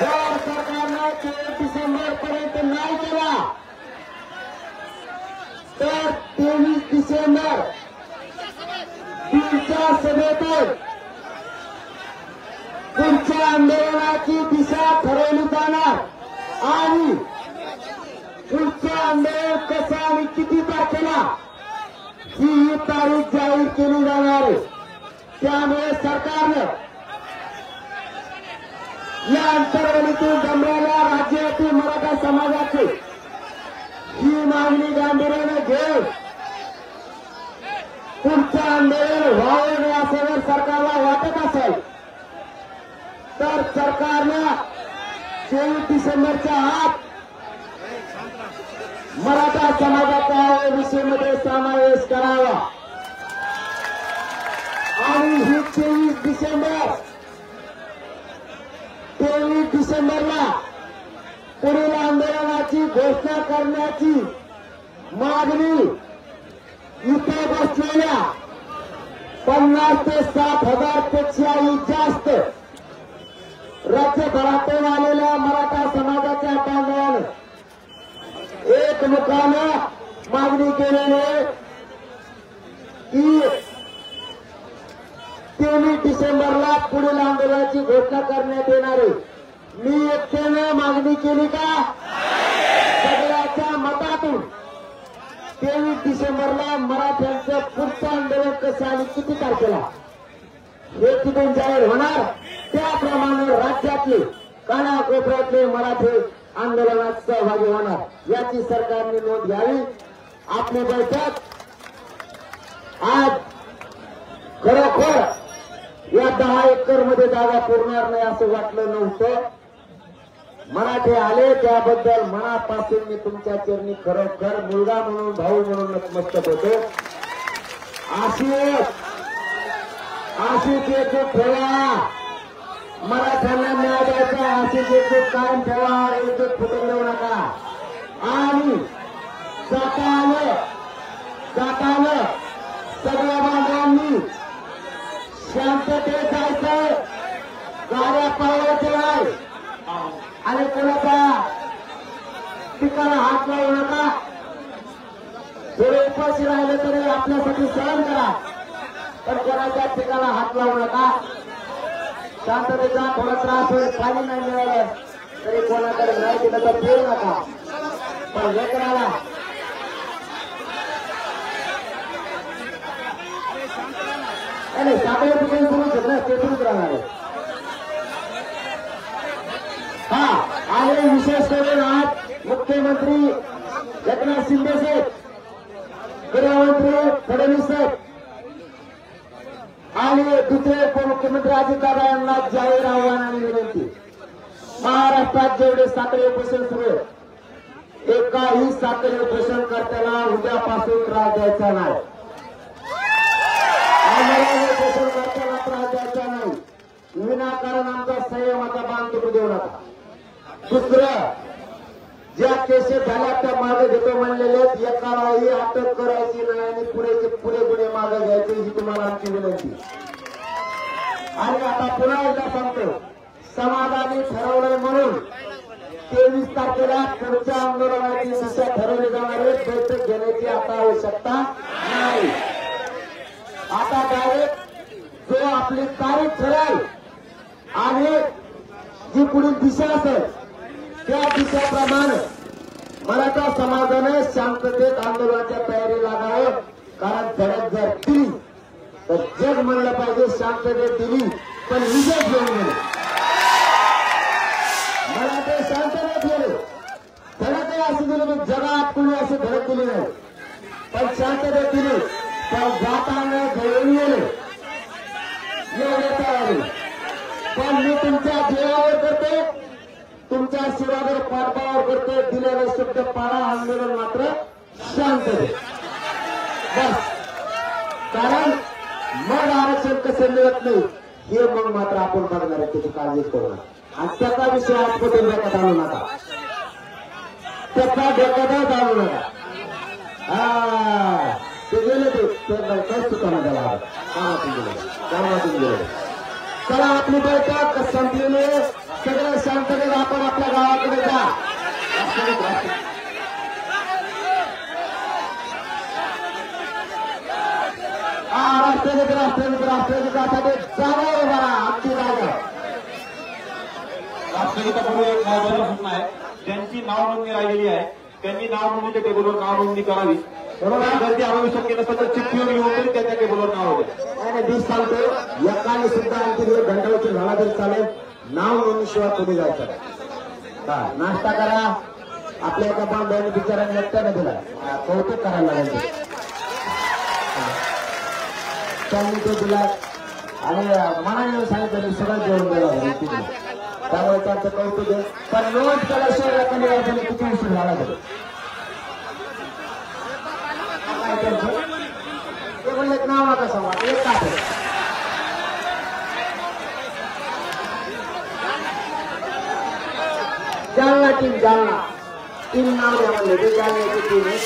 जर सरकारने 24 डिसेंबर पर्यंत नाही केला तर 23 डिसेंबर पुढच्या सभेतून पुढच्या आंदोलनाची दिशा ठरवली जाणार आणि पुढचं आंदोलन कसं आणि किती तारखेला ही तारीख जाहीर केली जाणार आहे. त्यामुळे सरकारनं या अंतर्गतीतून जमलेल्या राज्यातील मराठा समाजाची ही मागणी गांभीर्याने घेऊन पुढचं आंदोलन व्हावं नाही असं जर सरकारला वाटत असेल तर सरकारनं 24 डिसेंबरच्या आत मराठा समाजाचा ओबीसीमध्ये समावेश करावा आणि ही 23 डिसेंबरला पुढील आंदोलनाची घोषणा करण्याची मागणी इथे बसलेल्या 50 ते 60,000 पेक्षाही जास्त राज्यभरातून आलेल्या मराठा समाजाच्या बांधवानं एकमुखानं मागणी केलेली आहे की 23 डिसेंबरला पुढील आंदोलनाची घोषणा करण्यात येणार आहे. मी एकट्यानं मागणी केली का? सगळ्याच्या मतातून 23 डिसेंबरला मराठ्यांचं पुढचं आंदोलन कसं आणि किती तारखेला हे तिथून जाहीर होणार, त्याप्रमाणे राज्यातले कानाकोपऱ्यातले मराठी आंदोलनात सहभागी होणार. याची सरकारने नोंद घ्यावी. आपली बैठक आज खरोखर या 10 एकर मध्ये जागा पुरणार नाही असं वाटलं नव्हतं. मराठे आले त्याबद्दल मनापासून मी तुमच्या चरणी खरोखर मुलगा म्हणून भाऊ म्हणून नतमस्तक होतो. अशीच एकजूट ठेवा, मराठ्यांना न्याय द्यायचा, अशीच एकजूट कायम ठेवा, एकजूट फुटून देऊ नका. आणि जाताना सगळ्या बांधवांनी शांततेत जायचं, गाड्या पाळायच्या नाही आणि कोणाच्या पिकाला हात लावू नका. थोडे उपाशी राहिले तरी आपल्यासाठी सहन करा, पण कोणाच्या पिकाला हात लावू नका. शांततेचा थोडा त्रास होईल, पाणी नाही मिळालं तरी कोणाकडे नाही दिलं तर फिरू नका. पण लेकराला नाही साखळी उपोषण सुरूच आहे ना, ते सुरूच राहणार आहे. हा आणि विशेष करून आज मुख्यमंत्री एकनाथ शिंदे साहेब, गृहमंत्री फडणवीस साहेब आणि दुसरे उपमुख्यमंत्री अजितदादा यांना जाहीर आव्हान आणि विनंती. महाराष्ट्रात जेवढे साखळी उपोषण सुरू आहे, एकाही साखळी उपोषणकर्त्याला उद्यापासून त्रास द्यायचा नाही. उपोषणकर्त्याला त्रास द्यायचा नाही. विनाकारण आमचा संयमाचा बांध तुटू देऊ नका. दुसरं, ज्या केसेस झाल्या त्या मागे घेतो म्हणलेले एकालाही अटक करायची नाही आणि पुरे गुन्हे मागे घ्यायचे ही तुम्हाला आमची विनंती. आणि आता पुन्हा एकदा सांगतो, समाजाने ठरवलंय म्हणून 23 तारखेला पुढच्या आंदोलनाची दिशा ठरवली जाणार आहे. बैठक घेण्याची आता आवश्यकता नाही. आता डायरेक्ट जो आपली तारीख ठरेल आणि जी पुढील दिशा असेल त्या दिशेप्रमाणे मराठा समाजाने शांततेत आंदोलनाच्या तयारी लागावं. कारण धडक जर दिली तर जग म्हणलं पाहिजे शांततेत दिली पण विजय घेऊन गेले. मराठे शांततेत गेले, धडकही अशी दिली की जगात कुणी अशी धडक दिली नाही, पण शांततेत दिली पण जाताना घेऊन गेले. एवढे तयारी पण मी तुमच्या जीवावर करते, तुमच्या शिवावर पाठबळावर करते. दिलेला शब्द पाळा. आंदोलन मात्र शांत दे बस. कारण मग आरक्षण कसं मिळत नाही हे मग मात्र आपण बघणार आहे. त्याची काळजी करू नका आणि त्याचा विषय आजपासून डोक्यात आणू नका. त्याचा डोक्यातच आणू नका. ते गेले ते चुकाना झाला कामातून गेले. चला आपली बैठक संपलेली आहे. सगळं शांततेत आपण आपल्या गावाकडे जा. राष्ट्रगीतासाठी जागा आहे बघा. आमची जागा राष्ट्रगीतापूर्वी एक महत्वाची सूचना आहे. ज्यांची नाव नोंदणी राहिलेली आहे त्यांनी नाव नोंदणीच्या टेबलवर नाव नोंदणी करावी. गर्दी आवश्यक केलं असतं तर चिठ्ठीवर लिहून तरी त्यांच्या टेबलवर नाव होते. आणि मी सांगतो एकाने सुद्धा आणखी घंटावरची झाला तरी चालेल. नाव नोंदणीशिवाय तुम्ही जायचं नाही. नाश्ता करा. आपल्या एका बांधवांनी बिचाराने एकट्याने दिला, कौतुक करायला लागेल. त्यांनी तो दिला आणि मनाने सांगितलं सगळं जेवण द्यायला. त्यामुळे त्यांचं कौतुक आहे. पण नोंद केल्याशिवाय एखादी वाजून किती उशीर झाला तरी ते म्हणले नाव नका सांगा. एक का जालना टीम नाव द्या म्हणले. ते जालन्याची टीम आहे.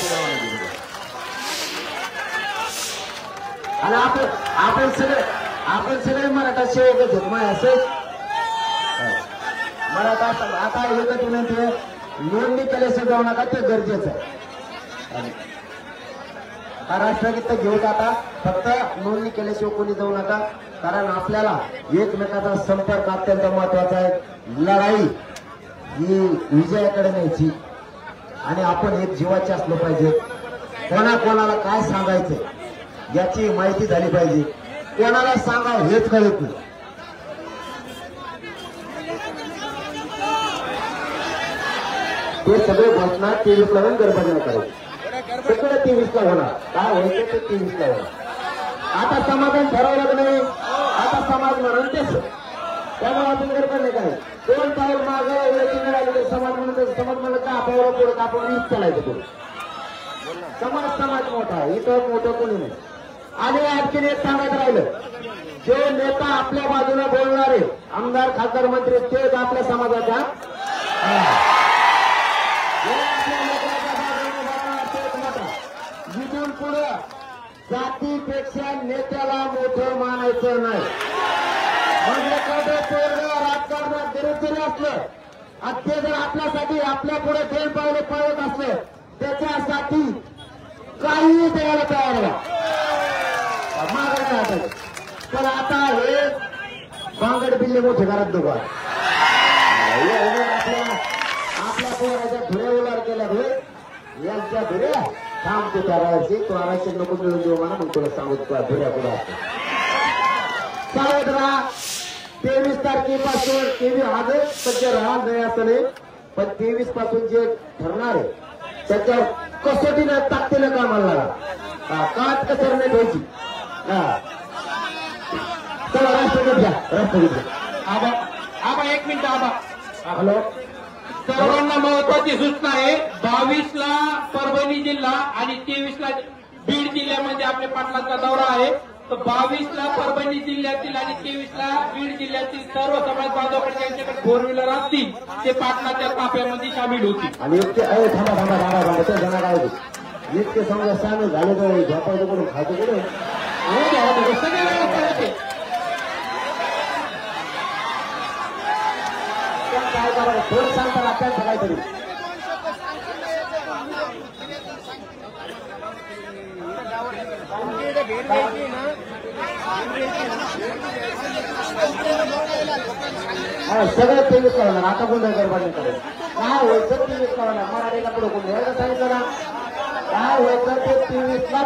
आणि आपण सगळे मराठा सेवकच आहेत. मग असंच मराठा आता एकच विनंती आहे, नोंदणी केल्याशिवाय जाऊ नका. ते गरजेचं आहे. हा राष्ट्रगीत घेऊन आता फक्त नोंदणी केल्याशिवाय कोणी जाऊ नका. कारण आपल्याला एकमेकाचा संपर्क अत्यंत महत्वाचा आहे. लढाई ही विजयाकडे न्यायची आणि आपण एक जीवाचे असलो पाहिजे. कोणाला काय सांगायचं याची माहिती झाली पाहिजे. कोणाला सांगा हेच कळत नाही. ते सगळे घटना 23 ला गडबड नाही करायची. सगळं 23 ला होणार. काय व्हायचं ते 23 ला होणार. आता समाधान ठरवलं नाही. आता समाज म्हणून तेच त्यामुळे आपण गडबड नाही काय. 2 पाऊल मागे मिळाले समाज म्हणून का आपल्याला पुढे आपण वीज चालायचं पुढे. समाज मोठा इथं मोठं कोणी नाही. आणि आणखीन एक सांगत राहिलं, जे नेता आपल्या बाजूने बोलणारे आमदार खासदार मंत्री तेच आपल्या समाजाच्या इथून पुढे जातीपेक्षा नेत्याला मोठं मानायचं नाही. म्हणजे राजकारणात गरीब जरी असलं आणि ते जर आपल्यासाठी आपल्या पुढे 2 पावले पळत असलं त्याच्यासाठी काहीही द्यायला तयार व्हा. मागं पण आता हे बांगड बिल्ले मोठे घरात दोघा आपल्या पोराच्या धुळे उलार केल्या त्या धुऱ्या थांब तू त्या राहायची तू आरायचे नको मिळून देऊ म्हणा मग तुला सांगू तुला धुऱ्या कुठं असतो चालत राहा 23 तारखेपासून केवी आजच सज्ज राहणार नाही असं नाही पण 23 पासून जे ठरणार आहे त्याच्यावर कसोटीनं ताकदीनं कामाला लागा काट कसर नाही घ्यायची चला राष्ट्रगीत घ्या राष्ट्रगीत घ्या आबा आबा 1 मिनिट आबा हॅलो सर्वांना महत्वाची सूचना आहे 22 ला परभणी जिल्हा आणि 23 ला बीड जिल्ह्यामध्ये आपल्या पाटलांचा दौरा आहे तर 22 ला परभणी जिल्ह्यातील आणि 23 ला बीड जिल्ह्यातील सर्व समाज बांधवाकडे यांच्याकडे 4 व्हीलर असतील ते पाटलाच्या ताफ्यामध्ये सामील होतील आणि इतके थांबा थांबा थांबा थांबा ते जण काय इतके समजा सामील झाले तर झोपायचं करून खायचं करून सगळे व्यवस्था होते काय करावं थोडं सांगतात आपल्याला काहीतरी सगळं 23 कळणार आता कोणत्या गरबाडीकडे काय व्हायचं 23 कळणार मराठीला पुढे कोण सांगितलं ना काय व्हायचं ते 23 ला